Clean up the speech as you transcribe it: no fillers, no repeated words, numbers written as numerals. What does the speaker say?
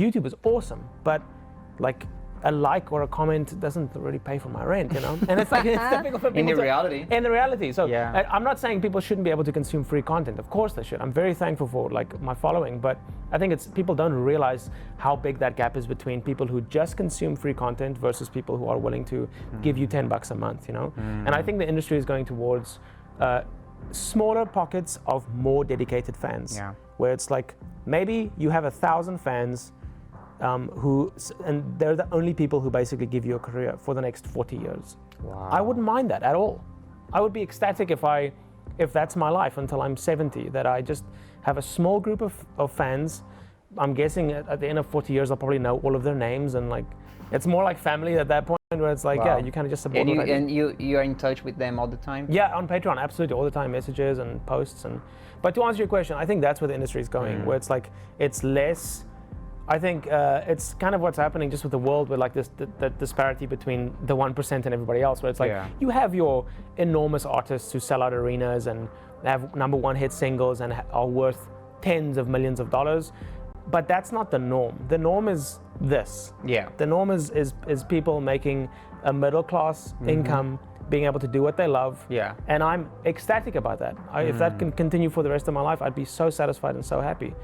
YouTube is awesome, but like a like or a comment doesn't really pay for my rent, you know? And it's like, it's typical for people In the reality. In the reality. So Yeah. I'm not saying people shouldn't be able to consume free content. Of course they should. I'm very thankful for like my following, but I think it's people don't realize how big that gap is between people who just consume free content versus people who are willing to give you $10 a month, you know? And I think the industry is going towards smaller pockets of more dedicated fans, where it's like maybe you have 1,000 fans and they're the only people who basically give you a career for the next 40 years. Wow. I wouldn't mind that at all. I would be ecstatic if that's my life until I'm 70, that I just have a small group of fans. I'm guessing at the end of 40 years, I'll probably know all of their names, and like, it's more like family at that point, where it's like, yeah, you kind of just support. And you are in touch with them all the time? Yeah, on Patreon, absolutely, all the time, messages and posts. But to answer your question, I think that's where the industry is going, where it's like, it's less. I think it's kind of what's happening just with the world, with like this the disparity between the 1% and everybody else, where it's like you have your enormous artists who sell out arenas and have #1 hit singles and are worth tens of millions of dollars, but that's not the norm. The norm is this. Yeah. The norm is people making a middle class income, being able to do what they love. Yeah. And I'm ecstatic about that. If that can continue for the rest of my life, I'd be so satisfied and so happy.